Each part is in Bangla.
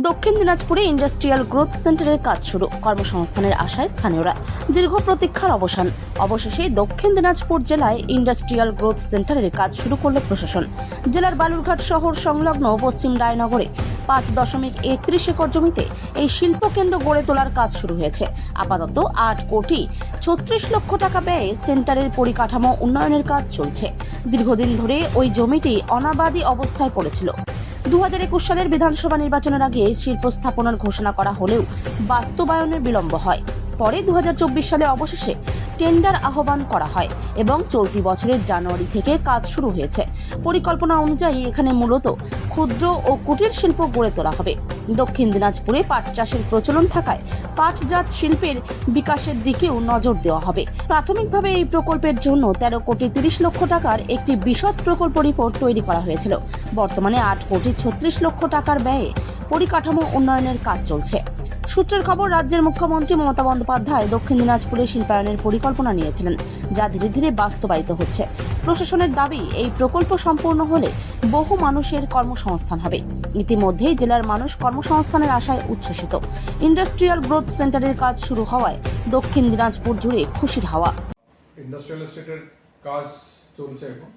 দক্ষিণ দিনাজপুরে ইন্ডাস্ট্রিয়াল গ্রোথ সেন্টারের কাজ শুরু, কর্মসংস্থানের আশায় স্থানীয়রা। দীর্ঘ প্রতীক্ষার অবসান, অবশেষে দক্ষিণ দিনাজপুর জেলায় ইন্ডাস্ট্রিয়াল গ্রোথ সেন্টারের কাজ শুরু করল প্রশাসন। জেলার বালুরঘাট শহর সংলগ্ন পশ্চিম রায়নগরে 5.31 একর জমিতে এই শিল্পকেন্দ্র গড়ে তোলার কাজ শুরু হয়েছে। আপাতত 8,36,00,000 টাকা ব্যয়ে সেন্টারের পরিকাঠামো উন্নয়নের কাজ চলছে। দীর্ঘদিন ধরে ওই জমিটি অনাবাদি অবস্থায় পড়েছিল। 2021 সালের বিধানসভা নির্বাচনের আগে শিল্প স্থাপনের ঘোষণা করা হলেও বাস্তবায়নে বিলম্ব হয়। পরে 2024 সালে অবশেষে টেন্ডার আহ্বান করা হয় এবং চলতি বছরের জানুয়ারি থেকে কাজ শুরু হয়েছে। পরিকল্পনা অনুযায়ী এখানে মূলত ক্ষুদ্র ও কুটির শিল্প গড়ে তোলা হবে। দক্ষিণ দিনাজপুরে পাট চাষের প্রচলন থাকায় পাটজাত শিল্পের বিকাশের দিকেও নজর দেওয়া হবে। প্রাথমিকভাবে এই প্রকল্পের জন্য 13,30,00,000 টাকার একটি বিশদ প্রকল্প রিপোর্ট তৈরি করা হয়েছিল। বর্তমানে 8,36,00,000 টাকার ব্যয়ে পরিকাঠামো উন্নয়নের কাজ চলছে। সূত্রের খবর, রাজ্যের মুখ্যমন্ত্রী মমতা বন্দ্যোপাধ্যায় দক্ষিণ দিনাজপুরে শিল্পায়নের পরিকল্পনা নিয়েছিলেন, যা ধীরে ধীরে বাস্তবায়িত হচ্ছে। প্রশাসনের দাবি, এই প্রকল্প সম্পূর্ণ হলে বহু মানুষের কর্মসংস্থান হবে। ইতিমধ্যেই জেলার মানুষ কর্মসংস্থানের আশায় উচ্ছ্বসিত। ইন্ডাস্ট্রিয়াল গ্রোথ সেন্টারের কাজ শুরু হওয়ায় দক্ষিণ দিনাজপুর জুড়ে খুশির হাওয়া। ইন্ডাস্ট্রিয়াল এস্টেটের কাজ চলছে এখন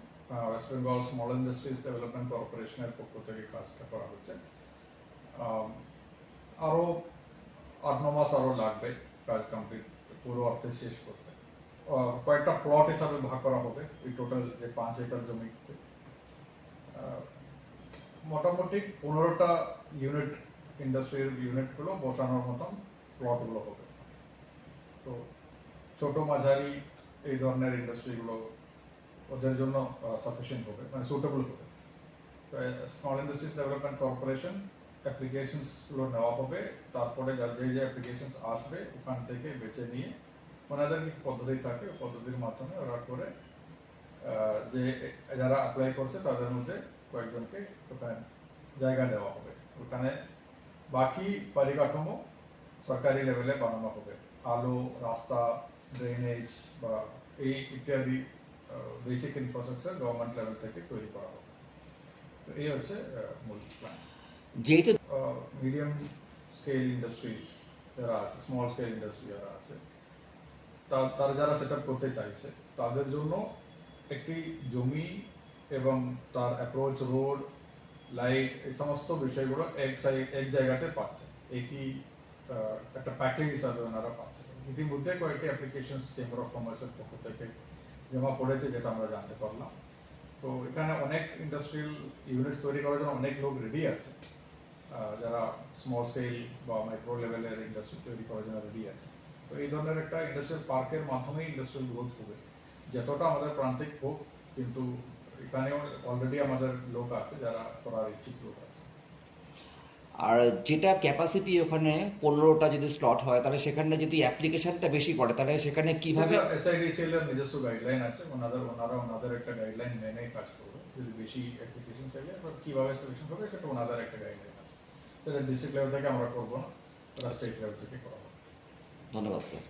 West Bengal small industries development কর্পোরেশনের পক্ষ থেকে কাজটা করা হচ্ছে। আরও 8-9 মাস আরও লাগবে কাজ কমপ্লিট পুরো অর্থে শেষ করতে। কয়েকটা প্লট হিসাবে ভাগ করা হবে এই টোটাল যে 5 একর জমিতে। মোটামুটি 15টা ইউনিট, ইন্ডাস্ট্রিয়াল ইউনিটগুলো বসানোর মতন প্লটগুলো হবে। তো ছোট মাঝারি এই ধরনের ইন্ডাস্ট্রিগুলো ওদের জন্য সাফিসিয়েন্ট হবে, মানে সুটেবল হবে। তো স্মল ইন্ডাস্ট্রিজ ডেভেলপমেন্ট কর্পোরেশন অ্যাপ্লিকেশনসগুলো নেওয়া হবে, তারপরে যে অ্যাপ্লিকেশনস আসবে ওখান থেকে বেছে নিয়ে ওনাদের কিছু পদ্ধতি থাকে, পদ্ধতির মাধ্যমে ওরা করে যে যারা অ্যাপ্লাই করছে তাদের মধ্যে কয়েকজনকে ওখানে জায়গা দেওয়া হবে। ওখানে বাকি পরিকাঠামো সরকারি লেভেলে বানানো হবে, আলো, রাস্তা, ড্রেনেজ বা এই ইত্যাদি বেসিক ইনফ্রাস্ট্রাকচার গভর্নমেন্ট লেভেল থেকে তৈরি করা হবে। তো এই হচ্ছে মূল প্ল্যান। যেহেতু মিডিয়াম স্কেল ইন্ডাস্ট্রিজ যারা আছে, স্মল স্কেল ইন্ডাস্ট্রি যারা আছে, তারা যারা সেট আপ করতে চাইছে তাদের জন্য একটি জমি এবং তার অ্যাপ্রোচ রোড, লাইট, এই সমস্ত বিষয়গুলো এক জায়গাতে পাচ্ছে, একই একটা প্যাকেজ হিসাবে ওনারা পাচ্ছে। ইতিমধ্যে কয়েকটি অ্যাপ্লিকেশন চেম্বার অফ কমার্সের পক্ষ থেকে জমা পড়েছে, যেটা আমরা জানতে পারলাম। তো এখানে অনেক ইন্ডাস্ট্রিয়াল ইউনিটস তৈরি করার জন্য অনেক লোক রেডি আছে, যারা স্মল স্কেল বা মাইক্রো লেভেলের ইন্ডাস্ট্রি তৈরি করার জন্য রেডি আছে। তো এই ধরনের একটা ইন্ডাস্ট্রিয়াল পার্কের মাধ্যমে ইন্ডাস্ট্রিয়াল গ্রোথ হবে, যতটা আমাদের প্রান্তিক হোক, কিন্তু এখানেও অলরেডি আমাদের লোক আছে যারা করার ইচ্ছুক লোক আছে। আর যেটা ক্যাপাসিটি ওখানে 15টা যদি স্লট হয়, তাহলে সেখানে যদি অ্যাপ্লিকেশনটা বেশি করে তাহলে সেখানে কিভাবে? এসআইডিসিএল এর নিজস্ব গাইডলাইন আছে, ওনাদের একটা গাইডলাইন মেনে কাজ করবে। যদি বেশি অ্যাপ্লিকেশন চাইলে কিভাবে সিলেকশন হবে সেটা ওনাদের একটা গাইডলাইন আছে। সেটা ডিস্ট্রিক্ট লেভেল থেকে আমরা করবো না, স্টেট লেভেল থেকে করা হবে। ধন্যবাদ স্যার।